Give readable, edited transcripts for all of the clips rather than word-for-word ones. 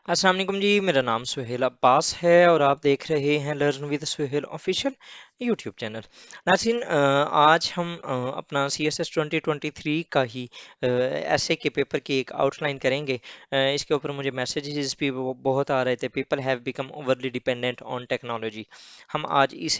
अस्सलाम वालेकुम जी, मेरा नाम सुहेल अब्बास है और आप देख रहे हैं learn with Suhail official YouTube channel. नाज़रीन, आज हम अपना CSS 2023 का ही ऐसे के पेपर की एक आउटलाइन करेंगे। इसके ऊपर मुझे मैसेजेस भी बहुत आ रहे थे। People have become overly dependent on technology. हम आज इस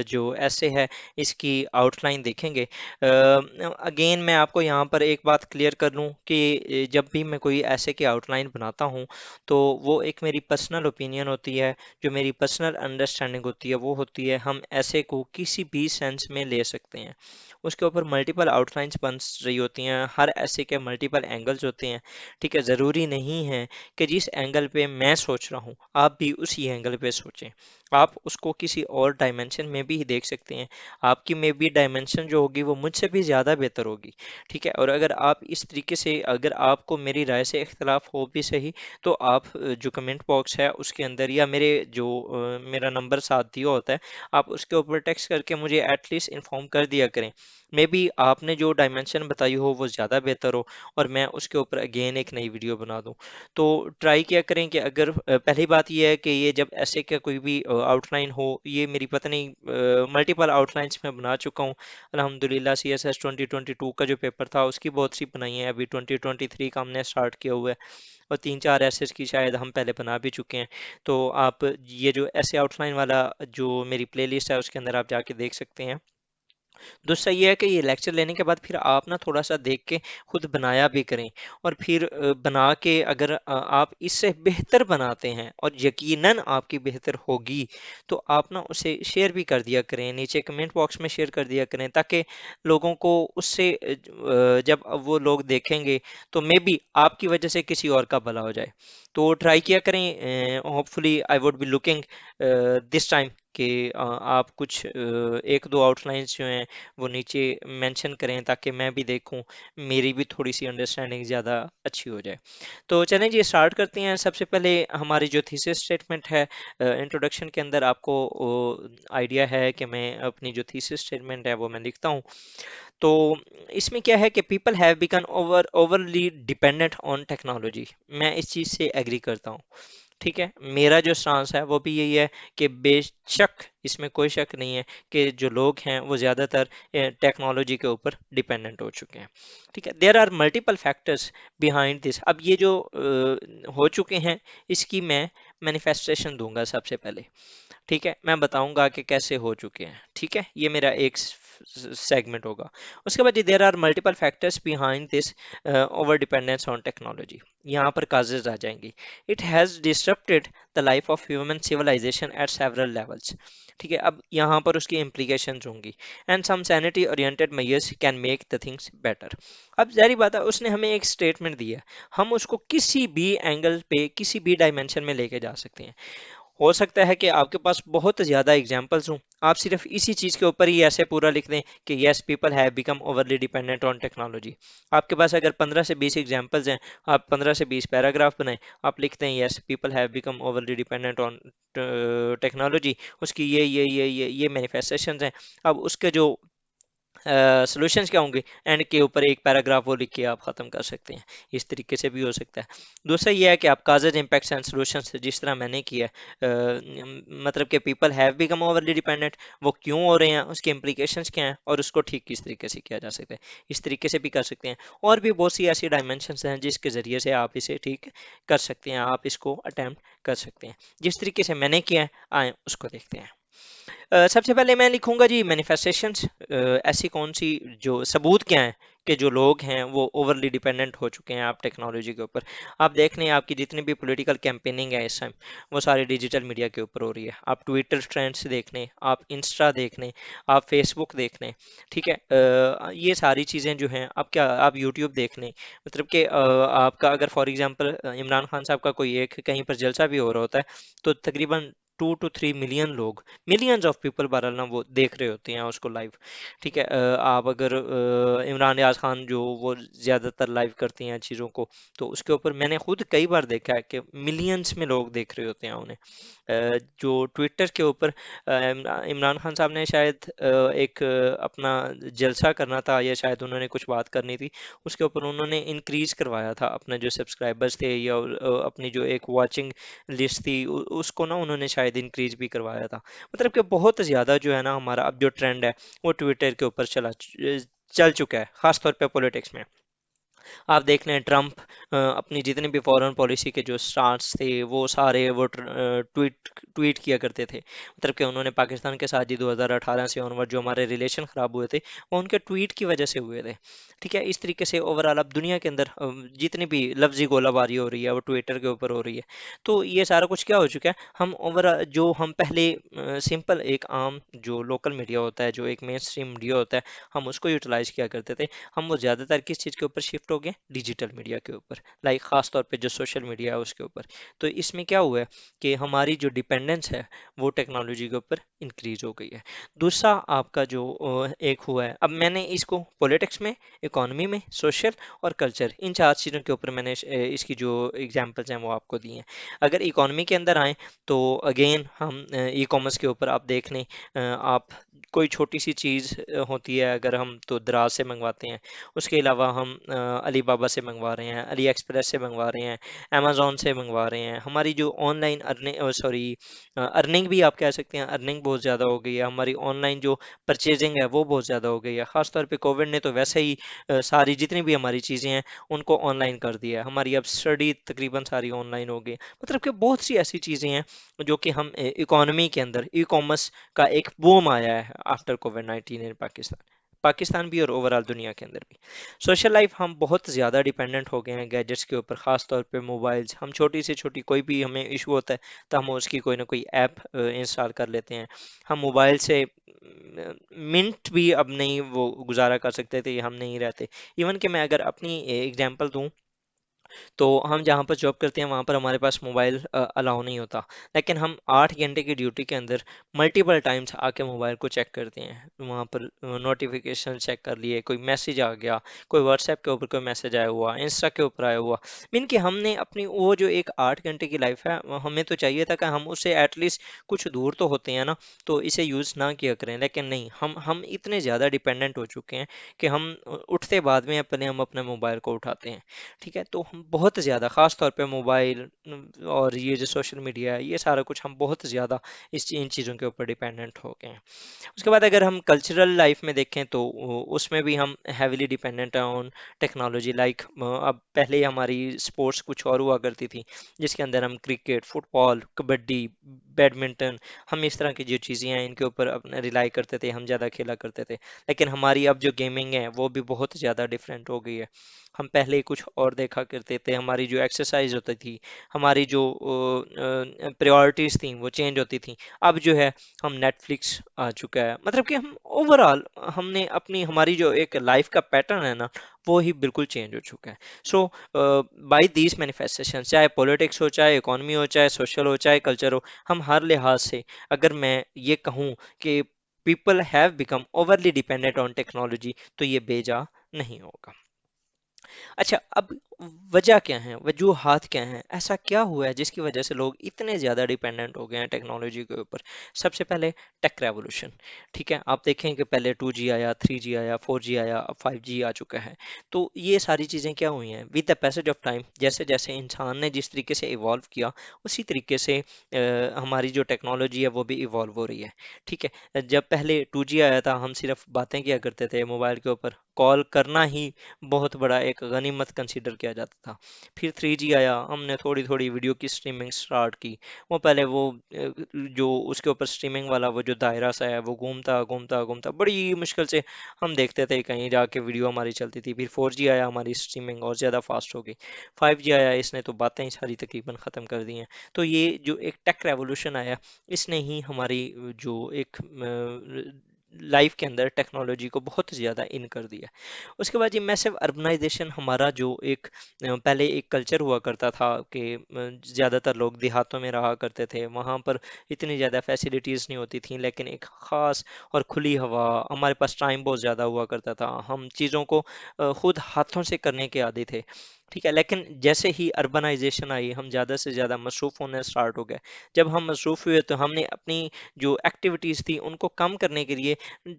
जो ऐसे है इसकी आउटलाइन देखेंगे। अगेन मैं आपको यहाँ पर एक बात क्लियर कर लूँ कि जब भी मैं कोई ऐसे की आउटलाइन बनाता हूँ तो वो एक मेरी पर्सनल ओपिनियन होती है, जो मेरी पर्सनल अंडरस्टैंडिंग होती है वो होती है हम ऐसे को किसी भी सेंस में ले सकते हैं। उसके ऊपर मल्टीपल आउटलाइंस बन रही होती हैं, हर ऐसे के मल्टीपल एंगल्स होते हैं। ठीक है, ज़रूरी नहीं है कि जिस एंगल पे मैं सोच रहा हूँ आप भी उसी एंगल पे सोचें। आप उसको किसी और डायमेंशन में भी देख सकते हैं। आपकी मे बी डायमेंशन जो होगी वो मुझसे भी ज़्यादा बेहतर होगी। ठीक है, और अगर आप इस तरीके से, अगर आपको मेरी राय से इख्तलाफ हो भी सही, तो आप जो कमेंट बॉक्स है उसके अंदर या मेरे जो मेरा नंबर साथ दिया होता है आप उसके ऊपर टेक्स्ट करके मुझे एटलीस्ट इन्फॉर्म कर दिया करें। मे बी आपने जो डायमेंशन बताई हो वो ज़्यादा बेहतर हो और मैं उसके ऊपर अगेन एक नई वीडियो बना दूं। तो ट्राई किया करें कि अगर पहली बात यह है कि ये जब ऐसे का कोई भी आउटलाइन हो, ये मेरी पता नहीं मल्टीपल आउटलाइंस में बना चुका हूँ अल्हम्दुलिल्लाह। CSS 2022 का जो पेपर था उसकी बहुत सी बनाई है, अभी 2023 का हमने स्टार्ट किया हुआ है और 3-4 एसेस की शायद हम पहले बना भी चुके हैं। तो आप ये जो ऐसे आउटलाइन वाला जो मेरी प्लेलिस्ट है उसके अंदर आप जाके देख सकते हैं। दूसरा ये है कि ये लेक्चर लेने के बाद फिर आप ना थोड़ा सा देख के खुद बनाया भी करें और फिर बना के अगर आप इससे बेहतर बनाते हैं और यकीनन आपकी बेहतर होगी तो आप ना उसे शेयर भी कर दिया करें, नीचे कमेंट बॉक्स में शेयर कर दिया करें ताकि लोगों को उससे जब वो लोग देखेंगे तो मे बी आपकी वजह से किसी और का भला हो जाए। तो ट्राई किया करें। Hopefully I would be looking this time कि आप कुछ एक दो आउटलाइंस जो हैं वो नीचे मेंशन करें ताकि मैं भी देखूं, मेरी भी थोड़ी सी अंडरस्टैंडिंग ज़्यादा अच्छी हो जाए। तो चलें जी, स्टार्ट करते हैं। सबसे पहले हमारी जो थीसिस स्टेटमेंट है, इंट्रोडक्शन के अंदर आपको आइडिया है कि मैं अपनी जो थीसिस स्टेटमेंट है वो मैं लिखता हूँ। तो इसमें क्या है कि people have become overly dependent on technology. मैं इस चीज़ से एग्री करता हूँ। ठीक है, मेरा जो स्टांस है वो भी यही है कि बेशक इसमें कोई शक नहीं है कि जो लोग हैं वो ज़्यादातर टेक्नोलॉजी के ऊपर डिपेंडेंट हो चुके हैं। ठीक है, there are multiple factors behind this. अब ये जो हो चुके हैं इसकी मैं मैनिफेस्टेशन दूंगा सबसे पहले। ठीक है, मैं बताऊंगा कि कैसे हो चुके हैं। ठीक है, ये मेरा एक सेगमेंट होगा। उसके बाद there are multiple factors behind this over dependence on technology. यहाँ पर काजेज आ जाएंगी। It has disrupted the life of human civilisation at several levels. ठीक है, अब यहाँ पर उसकी इम्प्लीकेशंस होंगी। And some sanity oriented measures can make the things better. अब जारी बात है, उसने हमें एक स्टेटमेंट दी है, हम उसको किसी भी एंगल पे किसी भी डायमेंशन में लेके जा सकते हैं। हो सकता है कि आपके पास बहुत ज़्यादा एग्जाम्पल्स हों, आप सिर्फ इसी चीज़ के ऊपर ही ऐसे पूरा लिख दें कि yes people have become overly dependent on technology. आपके पास अगर 15 से 20 एग्जाम्पल्स हैं, आप 15 से 20 पैराग्राफ बनाएं, आप लिखते हैं yes people have become overly dependent on technology, उसकी ये मैनिफेस्टेशंस हैं। अब उसके जो सॉल्यूशंस क्या होंगे एंड के ऊपर एक पैराग्राफ वो लिख के आप ख़त्म कर सकते हैं। इस तरीके से भी हो सकता है। दूसरा ये है कि आप काजेज इम्पैक्ट्स एंड सॉल्यूशंस जिस तरह मैंने किया है, मतलब कि people have become overly dependent, वो क्यों हो रहे हैं, उसके इम्प्लीकेशंस क्या हैं और उसको ठीक किस तरीके से किया जा सकता है, इस तरीके से भी कर सकते हैं। और भी बहुत सी ऐसी डायमेंशंस हैं जिसके ज़रिए से आप इसे ठीक कर सकते हैं, आप इसको अटैम्प्ट कर सकते हैं। जिस तरीके से मैंने किया है आए उसको देखते हैं। सबसे पहले मैं लिखूंगा जी मैनिफेस्टेशंस। ऐसी कौन सी जो सबूत क्या है कि जो लोग हैं वो ओवरली डिपेंडेंट हो चुके हैं आप टेक्नोलॉजी के ऊपर। आप देख लें, आपकी जितनी भी पॉलिटिकल कैंपेनिंग है इस टाइम वो सारी डिजिटल मीडिया के ऊपर हो रही है। आप ट्विटर ट्रेंड्स देख लें, आप इंस्टा देख लें, आप फेसबुक देख लें। ठीक है, ये सारी चीज़ें जो हैं, आप क्या, आप यूट्यूब देख लें। मतलब कि आपका अगर फॉर एग्जांपल इमरान खान साहब का कोई एक कहीं पर जलसा भी हो रहा होता है तो तकरीबन 2 to 3 मिलियन लोग, मिलियंस ऑफ पीपल बहरहाल ना वो देख रहे होते हैं उसको लाइव। ठीक है, आप अगर इमरान याज खान जो वो ज़्यादातर लाइव करती हैं चीज़ों को, तो उसके ऊपर मैंने खुद कई बार देखा है कि मिलियंस में लोग देख रहे होते हैं उन्हें। जो ट्विटर के ऊपर इमरान खान साहब ने शायद एक अपना जलसा करना था, या शायद उन्होंने कुछ बात करनी थी, उसके ऊपर उन्होंने इंक्रीज करवाया था अपने जो सब्सक्राइबर्स थे, या अपनी जो एक वाचिंग लिस्ट थी उसको ना उन्होंने शायद इंक्रीज भी करवाया था। मतलब कि बहुत ज़्यादा जो है ना हमारा अब जो ट्रेंड है वो ट्विटर के ऊपर चल चुका है, खासतौर पे पॉलिटिक्स में। आप देख लें ट्रम्प अपनी जितनी भी फॉरेन पॉलिसी के जो स्टार्ट्स थे वो सारे वो ट्वीट ट्वीट किया करते थे। मतलब कि उन्होंने पाकिस्तान के साथ ही 2018 से ऑनवर्ड जो हमारे रिलेशन ख़राब हुए थे वो उनके ट्वीट की वजह से हुए थे। ठीक है, इस तरीके से ओवरऑल अब दुनिया के अंदर जितनी भी लफ्जी गोलाबारी हो रही है वो ट्विटर के ऊपर हो रही है। तो ये सारा कुछ क्या हो चुका है, हम ओवरऑल जो हम पहले सिंपल एक आम जो लोकल मीडिया होता है, जो एक मेन स्ट्रीम मीडिया होता है, हम उसको यूटिलाइज किया करते थे। हम वो ज़्यादातर किस चीज़ के ऊपर शिफ्ट हो गए, डिजिटल मीडिया के ऊपर, लाइक ख़ास तौर पे जो सोशल मीडिया है उसके ऊपर। तो इसमें क्या हुआ है कि हमारी जो डिपेंडेंस है वो टेक्नोलॉजी के ऊपर इंक्रीज हो गई है। दूसरा आपका जो एक हुआ है, अब मैंने इसको पॉलिटिक्स में, इकोनॉमी में, सोशल और कल्चर, इन चार चीज़ों के ऊपर मैंने इसकी जो एग्जांपल्स हैं वो आपको दिए हैं। अगर इकोनॉमी के अंदर आए तो अगेन हम ई कॉमर्स के ऊपर आप देख लें, आप कोई छोटी सी चीज़ होती है अगर हम तो दराज से मंगवाते हैं, उसके अलावा हम अली बाबा से मंगवा रहे हैं, अली एक्सप्रेस से मंगवा रहे हैं, अमेज़ॉन से मंगवा रहे हैं। हमारी जो ऑनलाइन अर्निंग, सॉरी, अर्निंग भी आप कह सकते हैं, अर्निंग बहुत ज़्यादा हो गई है। हमारी ऑनलाइन जो परचेजिंग है वो बहुत ज़्यादा हो गई है। ख़ास तौर पे कोविड ने तो वैसे ही सारी जितनी भी हमारी चीज़ें हैं उनको ऑनलाइन कर दिया है। हमारी अब स्टडी तकरीबन सारी ऑनलाइन हो गई। मतलब कि बहुत सी ऐसी चीज़ें हैं जो कि हम इकोनॉमी के अंदर ई कॉमर्स का एक बूम आया है आफ्टर कोविड 19 इन पाकिस्तान, पाकिस्तान भी और ओवरऑल दुनिया के अंदर भी। सोशल लाइफ हम बहुत ज़्यादा डिपेंडेंट हो गए हैं गैजेट्स के ऊपर, ख़ास तौर पे मोबाइल्स। हम छोटी से छोटी कोई भी हमें इशू होता है तो हम उसकी कोई ना कोई ऐप इंस्टॉल कर लेते हैं। हम मोबाइल से मिनट भी अब नहीं वो गुजारा कर सकते थे, हम नहीं रहते। इवन कि मैं अगर अपनी एग्जांपल दूं, तो हम जहाँ पर जॉब करते हैं वहाँ पर हमारे पास मोबाइल अलाउ नहीं होता, लेकिन हम 8 घंटे की ड्यूटी के अंदर मल्टीपल टाइम्स आके मोबाइल को चेक करते हैं। वहाँ पर नोटिफिकेशन चेक कर लिए, कोई मैसेज आ गया, कोई व्हाट्सएप के ऊपर कोई मैसेज आया हुआ, इंस्टा के ऊपर आया हुआ। मीन कि हमने अपनी वो जो एक 8 घंटे की लाइफ है, हमें तो चाहिए था कि हम उससे एटलीस्ट कुछ दूर तो होते हैं ना, तो इसे यूज़ ना किया करें। लेकिन नहीं, हम इतने ज़्यादा डिपेंडेंट हो चुके हैं कि हम उठते बाद में अपने हम अपने मोबाइल को उठाते हैं। ठीक है, तो हम बहुत ज़्यादा ख़ास तौर पे मोबाइल और ये जो सोशल मीडिया है, ये सारा कुछ हम बहुत ज़्यादा इन चीज़ों के ऊपर डिपेंडेंट हो गए हैं। उसके बाद अगर हम कल्चरल लाइफ में देखें तो उसमें भी हम हैविली डिपेंडेंट हैं ऑन टेक्नोलॉजी। लाइक अब पहले हमारी स्पोर्ट्स कुछ और हुआ करती थी, जिसके अंदर हम क्रिकेट, फुटबॉल, कबड्डी, बैडमिंटन, हम इस तरह की जो चीज़ें हैं इनके ऊपर अपने रिलाई करते थे, हम ज़्यादा खेला करते थे। लेकिन हमारी अब जो गेमिंग है वो भी बहुत ज़्यादा डिफरेंट हो गई है। हम पहले कुछ और देखा करते थे, हमारी जो एक्सरसाइज होती थी, हमारी जो प्रायोरिटीज़ थी वो चेंज होती थी। अब जो है हम नेटफ्लिक्स आ चुका है, मतलब कि हम ओवरऑल हमने अपनी हमारी जो एक लाइफ का पैटर्न है ना वो ही बिल्कुल चेंज हो चुका है। सो बाय दीज मैनिफेस्टेशन, चाहे पॉलिटिक्स हो, चाहे इकोनॉमी हो, चाहे सोशल हो, चाहे कल्चर हो, हम हर लिहाज से अगर मैं ये कहूँ कि people have become overly dependent on technology, तो ये बेजा नहीं होगा। अच्छा, अब वजह क्या है, वजूहात क्या हैं, ऐसा क्या हुआ है जिसकी वजह से लोग इतने ज़्यादा डिपेंडेंट हो गए हैं टेक्नोलॉजी के ऊपर। सबसे पहले टेक रेवोल्यूशन। ठीक है, आप देखें कि पहले 2G आया, 3G आया, 4G आया, अब 5G आ चुका है। तो ये सारी चीज़ें क्या हुई हैं with the passage of time, जैसे जैसे इंसान ने जिस तरीके से इवॉल्व किया, उसी तरीके से हमारी जो टेक्नोलॉजी है वो भी इवॉल्व हो रही है। ठीक है, जब पहले 2G आया था हम सिर्फ बातें किया करते थे मोबाइल के ऊपर, कॉल करना ही बहुत बड़ा एक गनीमत कंसीडर किया जाता था। फिर 3G आया, हमने थोड़ी थोड़ी वीडियो की स्ट्रीमिंग स्टार्ट की। वो पहले वो जो उसके ऊपर स्ट्रीमिंग वाला वो जो दायरा सा है वो घूमता घूमता घूमता बड़ी मुश्किल से हम देखते थे कहीं जाके वीडियो हमारी चलती थी। फिर 4G आया, हमारी स्ट्रीमिंग और ज़्यादा फास्ट हो गई। 5G आया, इसने तो बातें ही सारी तकरीबन ख़त्म कर दी हैं। तो ये जो एक टेक रेवोल्यूशन आया, इसने ही हमारी जो एक लाइफ के अंदर टेक्नोलॉजी को बहुत ज़्यादा इन कर दिया। उसके बाद ये मैसिव अर्बनाइजेशन, हमारा जो एक पहले एक कल्चर हुआ करता था कि ज़्यादातर लोग देहातों में रहा करते थे, वहाँ पर इतनी ज़्यादा फैसिलिटीज़ नहीं होती थी, लेकिन एक ख़ास और खुली हवा, हमारे पास टाइम बहुत ज़्यादा हुआ करता था, हम चीज़ों को खुद हाथों से करने के आदी थे। ठीक है, लेकिन जैसे ही अर्बनाइजेशन आई, हम ज़्यादा से ज़्यादा मसरूफ़ होने स्टार्ट हो गए। जब हम मसरूफ़ हुए तो हमने अपनी जो एक्टिविटीज़ थी उनको कम करने के लिए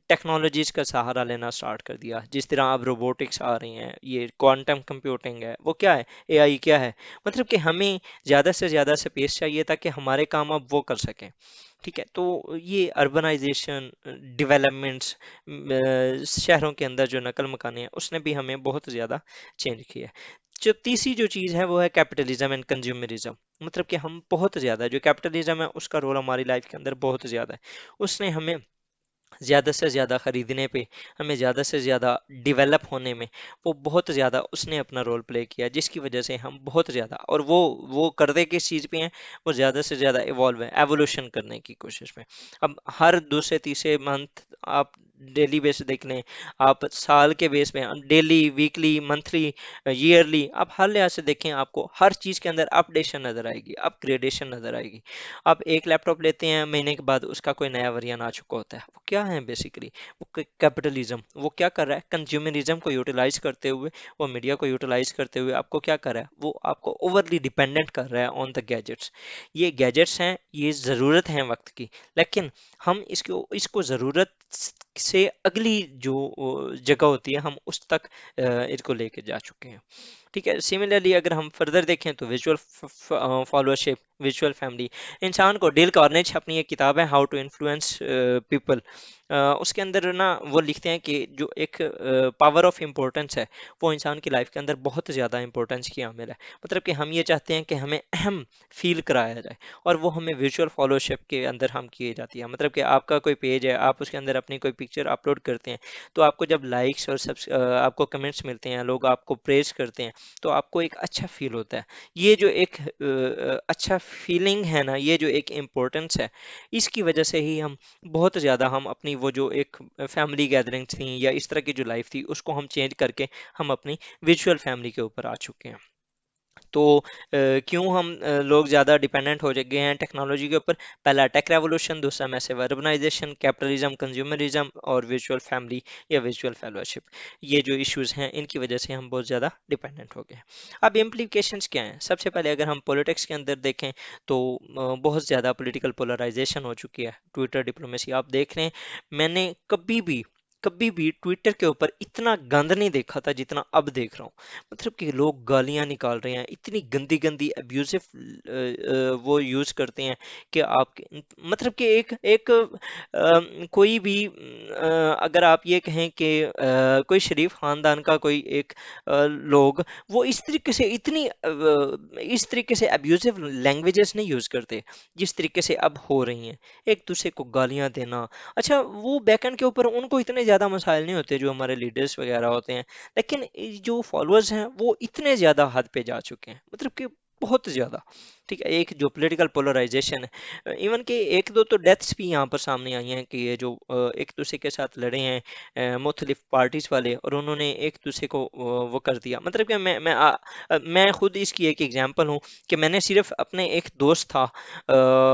टेक्नोलॉजीज़ का सहारा लेना स्टार्ट कर दिया। जिस तरह अब रोबोटिक्स आ रही हैं, ये क्वांटम कंप्यूटिंग है, वो क्या है, एआई क्या है, मतलब कि हमें ज़्यादा से ज़्यादा स्पेस चाहिए ताकि हमारे काम अब वो कर सकें। ठीक है, तो ये अर्बनाइजेशन, डेवलपमेंट्स, शहरों के अंदर जो नकल मकानी है, उसने भी हमें बहुत ज़्यादा चेंज किया है। जो तीसरी जो चीज़ है वो है कैपिटलिज्म एंड कंज्यूमरिज्म। मतलब कि हम बहुत ज़्यादा, जो कैपिटलिज्म है उसका रोल हमारी लाइफ के अंदर बहुत ज़्यादा है। उसने हमें ज़्यादा से ज़्यादा खरीदने पे, हमें ज़्यादा से ज़्यादा डेवलप होने में, वो बहुत ज़्यादा उसने अपना रोल प्ले किया, जिसकी वजह से हम बहुत ज़्यादा, और वो करते किस चीज़ पे हैं, वो ज़्यादा से ज़्यादा इवॉल्व है, एवोल्यूशन करने की कोशिश में। अब हर दूसरे तीसरे मंथ आप डेली बेस देख लें, आप साल के बेस में डेली, वीकली, मंथली, ईयरली, आप हर लिहाज से देखें, आपको हर चीज़ के अंदर अपडेशन नज़र आएगी, अपग्रेडेशन नज़र आएगी। आप एक लैपटॉप लेते हैं, महीने के बाद उसका कोई नया वेरिएंट आ चुका होता है। वो क्या है बेसिकली, वो कैपिटलिज्म, वो क्या कर रहा है, कंज्यूमरिज्म को यूटिलाइज करते हुए, वो मीडिया को यूटिलाइज करते हुए आपको क्या कर रहा है, वो आपको ओवरली डिपेंडेंट कर रहा है ऑन द गैजेट्स। ये गैजेट्स हैं, ये ज़रूरत है वक्त की, लेकिन हम इसको इसको ज़रूरत से अगली जो जगह होती है, हम उस तक इसको लेके जा चुके हैं। ठीक है, सिमिलरली अगर हम फर्दर देखें तो विजुअल फॉलोअरशिप, विजुअल फैमिली, इंसान को, डेल कार्नेज अपनी एक किताब है हाउ टू इन्फ्लुएंस पीपल, उसके अंदर ना वो लिखते हैं कि जो एक पावर ऑफ इम्पोर्टेंस है, वो इंसान की लाइफ के अंदर बहुत ज़्यादा इंपॉर्टेंस की हामिल है। मतलब कि हम ये चाहते हैं कि हमें अहम फील कराया जाए, और वो हमें विजुअल फॉलोशिप के अंदर हम किए जाती है। मतलब कि आपका कोई पेज है, आप उसके अंदर अपनी कोई पिक्चर अपलोड करते हैं, तो आपको जब लाइक्स और आपको कमेंट्स मिलते हैं, लोग आपको प्रेज करते हैं, तो आपको एक अच्छा फील होता है। ये जो एक अच्छा फीलिंग है ना, ये जो एक इम्पोर्टेंस है, इसकी वजह से ही हम बहुत ज़्यादा, हम अपनी वो जो एक फैमिली गैदरिंग थी या इस तरह की जो लाइफ थी, उसको हम चेंज करके हम अपनी विजुअल फैमिली के ऊपर आ चुके हैं। तो क्यों हम लोग ज़्यादा डिपेंडेंट हो गए हैं टेक्नोलॉजी के ऊपर? पहला टेक रेवोल्यूशन, दूसरा मैसिव अर्बनाइजेशन, कैपिटलिज्म, कंज्यूमरिज्म, और विजुअल फैमिली या विजुअल फेलोशिप। ये जो इश्यूज हैं, इनकी वजह से हम बहुत ज़्यादा डिपेंडेंट हो गए हैं। अब इम्प्लीकेशंस क्या हैं? सबसे पहले अगर हम पॉलिटिक्स के अंदर देखें तो बहुत ज़्यादा पॉलिटिकल पोलराइजेशन हो चुकी है। ट्विटर डिप्लोमेसी आप देख रहे हैं, मैंने कभी भी ट्विटर के ऊपर इतना गंद नहीं देखा था जितना अब देख रहा हूँ। मतलब कि लोग गालियां निकाल रहे हैं, इतनी गंदी गंदी अब्यूजिव वो यूज करते हैं कि आप, मतलब कि एक एक कोई भी अगर आप ये कहें कि कोई शरीफ खानदान का कोई एक लोग, वो इस तरीके से इस तरीके से अब्यूजिव लैंग्वेजेस नहीं यूज करते जिस तरीके से अब हो रही हैं। एक दूसरे को गालियां देना, अच्छा वो बैकएंड के ऊपर उनको इतने ज़्यादा मसाइल नहीं होते जो हमारे लीडर्स वगैरह होते हैं, लेकिन जो फॉलोअर्स हैं वो इतने ज़्यादा हद पे जा चुके हैं, मतलब कि बहुत ज़्यादा। ठीक है, एक जो पॉलिटिकल पोलराइजेशन है, इवन कि एक दो तो डेथ्स भी यहाँ पर सामने आई हैं कि ये जो एक दूसरे के साथ लड़े हैं मुख्तलिफ पार्टीज वाले, और उन्होंने एक दूसरे को वो कर दिया। मतलब कि मैं खुद इसकी एक एग्जांपल हूँ कि मैंने सिर्फ अपने एक दोस्त था,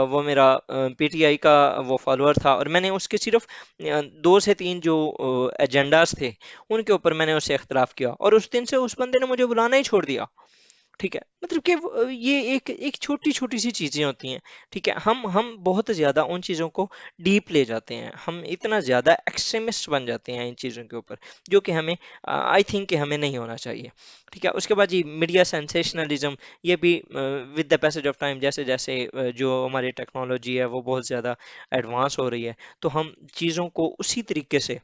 वो मेरा पीटीआई का वो फॉलोअर था, और मैंने उसके सिर्फ 2 से 3 जो एजेंडाज थे, उनके ऊपर मैंने उससे इख्तलाफ किया, और उस दिन से उस बंदे ने मुझे बुलाना ही छोड़ दिया। ठीक है, मतलब कि ये एक एक छोटी छोटी सी चीजें होती हैं। ठीक है, हम बहुत ज्यादा उन चीजों को डीप ले जाते हैं, हम इतना ज्यादा एक्सट्रीमिस्ट बन जाते हैं इन चीजों के ऊपर, जो कि हमें, आई थिंक कि हमें नहीं होना चाहिए। ठीक है, उसके बाद जी मीडिया सेंसेशनलिज्म, ये भी with the passage of time, जैसे जैसे जो हमारी टेक्नोलॉजी है वो बहुत ज्यादा एडवांस हो रही है, तो हम चीजों को उसी तरीके से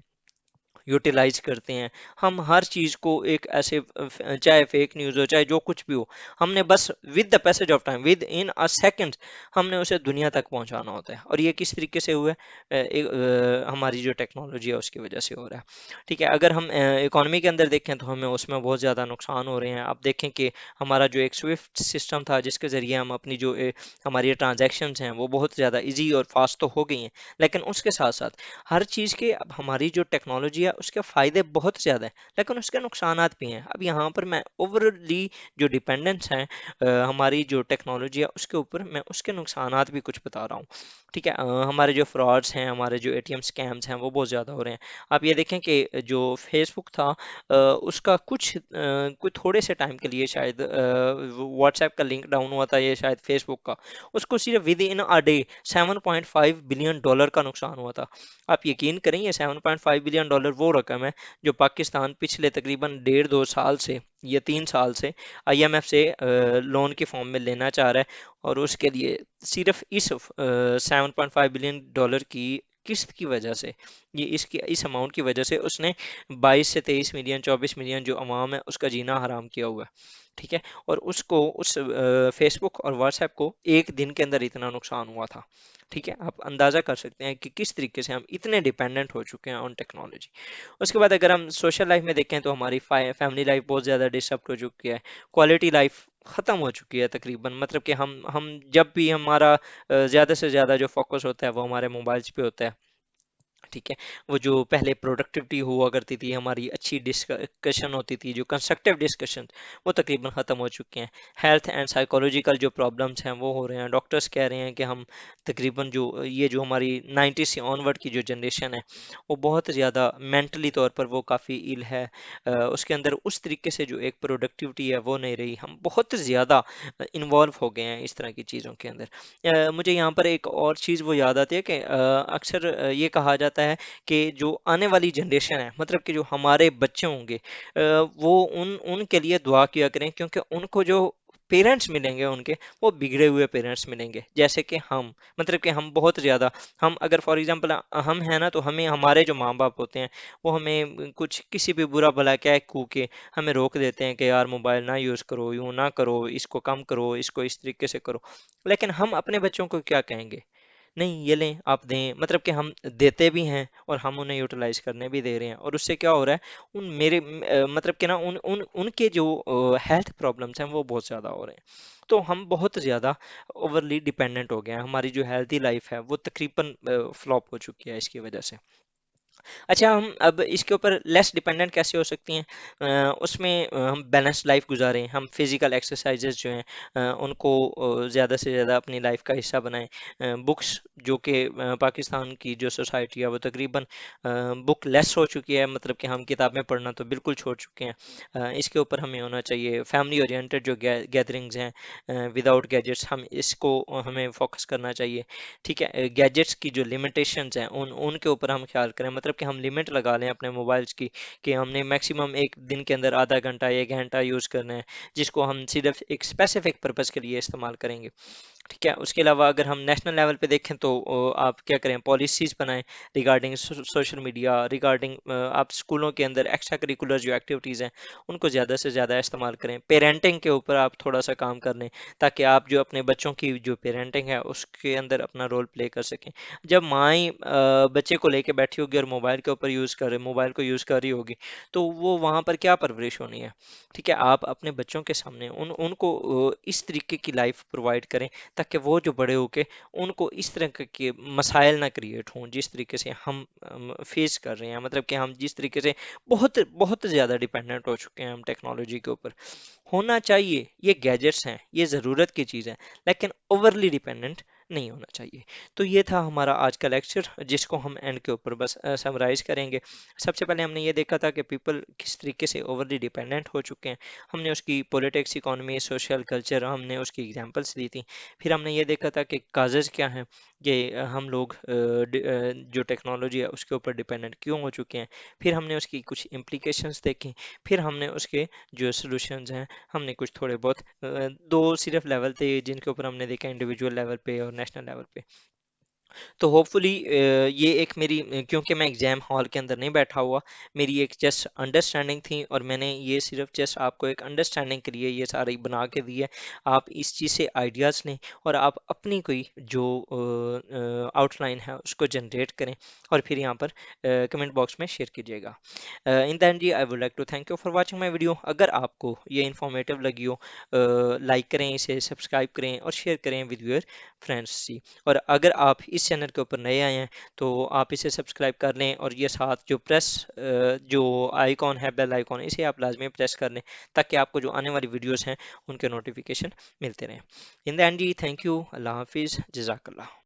यूटिलाइज करते हैं। हम हर चीज़ को एक ऐसे चाहे फेक न्यूज़ हो चाहे जो कुछ भी हो, हमने बस with the passage of time, with in a second, हमने उसे दुनिया तक पहुंचाना होता है। और ये किस तरीके से हुआ है? हमारी जो टेक्नोलॉजी है उसकी वजह से हो रहा है। ठीक है, अगर हम इकोनॉमी के अंदर देखें तो हमें उसमें बहुत ज़्यादा नुकसान हो रहे हैं। आप देखें कि हमारा जो एक स्विफ्ट सिस्टम था जिसके ज़रिए हम अपनी जो हमारी ट्रांजैक्शंस हैं वो बहुत ज़्यादा इजी और फास्ट तो हो गई हैं, लेकिन उसके साथ साथ हर चीज़ के, अब हमारी जो टेक्नोलॉजी है उसके फ़ायदे बहुत ज़्यादा हैं, लेकिन उसके नुकसानात भी हैं। अब यहाँ पर मैं ओवरली जो डिपेंडेंस है हमारी जो टेक्नोलॉजी है उसके ऊपर, मैं उसके नुकसानात भी कुछ बता रहा हूँ। ठीक है, हमारे जो फ्रॉड्स हैं, हमारे जो एटीएम स्कैम्स हैं वो बहुत ज़्यादा हो रहे हैं। आप ये देखें कि जो फेसबुक था उसका कुछ थोड़े से टाइम के लिए शायद व्हाट्सएप का लिंक डाउन हुआ था, ये शायद फेसबुक का, उसको सिर्फ with in a day $7.5 billion का नुकसान हुआ था। आप यकीन करें, ये $7.5 बिलियन वो रकम है जो पाकिस्तान पिछले तकरीबन 1.5-2 साल से या 3 साल से आईएमएफ से लोन के फॉर्म में लेना चाह रहा है। और उसके लिए सिर्फ इस $7.5 बिलियन की किस्त की वजह से, ये इसकी इस अमाउंट की वजह से उसने 22 से 23 मिलियन 24 मिलियन जो अवाम है उसका जीना हराम किया हुआ है। ठीक है, और उसको उस फेसबुक और व्हाट्सएप को एक दिन के अंदर इतना नुकसान हुआ था। ठीक है, आप अंदाजा कर सकते हैं कि किस तरीके से हम इतने डिपेंडेंट हो चुके हैं ऑन टेक्नोलॉजी। उसके बाद अगर हम सोशल लाइफ में देखें तो हमारी फैमिली लाइफ बहुत ज़्यादा डिस्टर्ब हो चुकी है, क्वालिटी लाइफ ख़त्म हो चुकी है तकरीबन। मतलब कि हम जब भी हमारा ज़्यादा से ज़्यादा जो फोकस होता है वो हमारे मोबाइल्स पे होता है। ठीक है, वो जो पहले प्रोडक्टिविटी हुआ करती थी, हमारी अच्छी डिस्कशन होती थी, जो कंस्ट्रक्टिव डिस्कशन, वो तकरीबन ख़त्म हो चुके हैं। हेल्थ एंड साइकोलॉजिकल जो प्रॉब्लम्स हैं वो हो रहे हैं। डॉक्टर्स कह रहे हैं कि हम तकरीबन जो ये जो हमारी 90 से ऑनवर्ड की जो जनरेशन है वो बहुत ज़्यादा मेंटली तौर पर वो काफ़ी इल है। उसके अंदर उस तरीके से जो एक प्रोडक्टिविटी है वो नहीं रही। हम बहुत ज़्यादा इन्वॉल्व हो गए हैं इस तरह की चीज़ों के अंदर। मुझे यहाँ पर एक और चीज़ वो याद आती है कि अक्सर ये कहा जाता है कि जो आने वाली जनरेशन है, मतलब कि जो हमारे बच्चे होंगे, वो उनके लिए दुआ किया करें, क्योंकि उनको जो पेरेंट्स मिलेंगे उनके, वो बिगड़े हुए पेरेंट्स मिलेंगे। जैसे कि हम, मतलब कि हम बहुत ज़्यादा, हम अगर फॉर एग्जांपल हम हैं ना, तो हमें हमारे जो माँ बाप होते हैं वो हमें कुछ किसी भी बुरा भला कह कू के हमें रोक देते हैं कि यार मोबाइल ना यूज़ करो, यूँ ना करो, इसको कम करो, इसको इस तरीके से करो। लेकिन हम अपने बच्चों को क्या कहेंगे? नहीं, ये लें आप दें, मतलब कि हम देते भी हैं और हम उन्हें यूटिलाइज करने भी दे रहे हैं। और उससे क्या हो रहा है, मतलब कि ना उन उन उनके जो हेल्थ प्रॉब्लम्स हैं वो बहुत ज़्यादा हो रहे हैं। तो हम बहुत ज़्यादा ओवरली डिपेंडेंट हो गए हैं। हमारी जो हेल्थी लाइफ है वो तकरीबन फ्लॉप हो चुकी है इसकी वजह से। अच्छा, हम अब इसके ऊपर लेस डिपेंडेंट कैसे हो सकती हैं? उसमें हम बैलेंस लाइफ गुजारें, हम फिजिकल एक्सरसाइजेज जो हैं उनको ज़्यादा से ज़्यादा अपनी लाइफ का हिस्सा बनाएं। बुक्स, जो कि पाकिस्तान की जो सोसाइटी है वो तकरीबन बुक लेस हो चुकी है, मतलब कि हम किताबें पढ़ना तो बिल्कुल छोड़ चुके हैं। इसके ऊपर हमें होना चाहिए फैमिली ओरिएंटेड जो गैदरिंग्स हैं विदाउट गैजेट्स, हम इसको हमें फोकस करना चाहिए। ठीक है, गैजेट्स की जो लिमिटेशंस हैं उनके ऊपर हम ख्याल करें, मतलब कि हम लिमिट लगा लें अपने मोबाइल्स की, कि हमने मैक्सिमम एक दिन के अंदर आधा घंटा 1 घंटा यूज़ करना है, जिसको हम सिर्फ एक स्पेसिफिक पर्पज़ के लिए इस्तेमाल करेंगे। ठीक है, उसके अलावा अगर हम नेशनल लेवल पे देखें तो आप क्या करें, पॉलिसीज़ बनाएं रिगार्डिंग सोशल मीडिया, रिगार्डिंग आप स्कूलों के अंदर एक्स्ट्रा करिकुलर जो एक्टिविटीज़ हैं उनको ज़्यादा से ज़्यादा इस्तेमाल करें। पेरेंटिंग के ऊपर आप थोड़ा सा काम कर लें, ताकि आप जो अपने बच्चों की जो पेरेंटिंग है उसके अंदर अपना रोल प्ले कर सकें। जब माँ ही बच्चे को लेके बैठी होगी और मोबाइल को यूज़ कर रही होगी, तो वो वहाँ पर क्या परवरिश होनी है? ठीक है, आप अपने बच्चों के सामने उनको इस तरीके की लाइफ प्रोवाइड करें, ताकि वो जो बड़े होके उनको इस तरह के मसाइल ना क्रिएट हों जिस तरीके से हम फेस कर रहे हैं। मतलब कि हम जिस तरीके से बहुत बहुत ज़्यादा डिपेंडेंट हो चुके हैं हम टेक्नोलॉजी के ऊपर। होना चाहिए, ये गैजेट्स हैं, ये ज़रूरत की चीज़ है, लेकिन ओवरली डिपेंडेंट नहीं होना चाहिए। तो ये था हमारा आज का लेक्चर, जिसको हम एंड के ऊपर बस समराइज करेंगे। सबसे पहले हमने ये देखा था कि पीपल किस तरीके से ओवरली डिपेंडेंट हो चुके हैं। हमने उसकी पॉलिटिक्स, इकोनॉमी, सोशल कल्चर, हमने उसकी एग्जांपल्स दी थी। फिर हमने ये देखा था कि काजेज़ क्या हैं, कि हम लोग जो टेक्नोलॉजी है उसके ऊपर डिपेंडेंट क्यों हो चुके हैं। फिर हमने उसकी कुछ इम्प्लीकेशंस देखी। फिर हमने उसके जो सॉल्यूशंस हैं, हमने कुछ थोड़े बहुत दो सिर्फ लेवल थे जिनके ऊपर हमने देखा, इंडिविजुअल लेवल पे और नेशनल लेवल पे। तो होपफुली ये एक मेरी क्योंकि मैं एग्ज़ाम हॉल के अंदर नहीं बैठा हुआ, मेरी एक जस्ट अंडरस्टैंडिंग थी और मैंने ये सिर्फ जस्ट आपको एक अंडरस्टैंडिंग के लिए ये सारी बना के दी है। आप इस चीज़ से आइडियाज़ लें और आप अपनी कोई जो आउटलाइन है उसको जनरेट करें और फिर यहाँ पर कमेंट बॉक्स में शेयर कीजिएगा। इन द एंड जी I would like to thank you for watching my video. अगर आपको ये इन्फॉर्मेटिव लगी हो, लाइक करें इसे, सब्सक्राइब करें और शेयर करें विद योर फ्रेंड्स जी। और अगर आप इस चैनल के ऊपर नए आए हैं तो आप इसे सब्सक्राइब कर लें और ये साथ जो जो आइकॉन है, बेल आइकॉन, इसे आप लाजमी प्रेस कर लें ताकि आपको जो आने वाली वीडियोस हैं उनके नोटिफिकेशन मिलते रहें। इन द एंड जी थैंक यू, अल्लाह हाफिज़, जज़ाकल्लाह।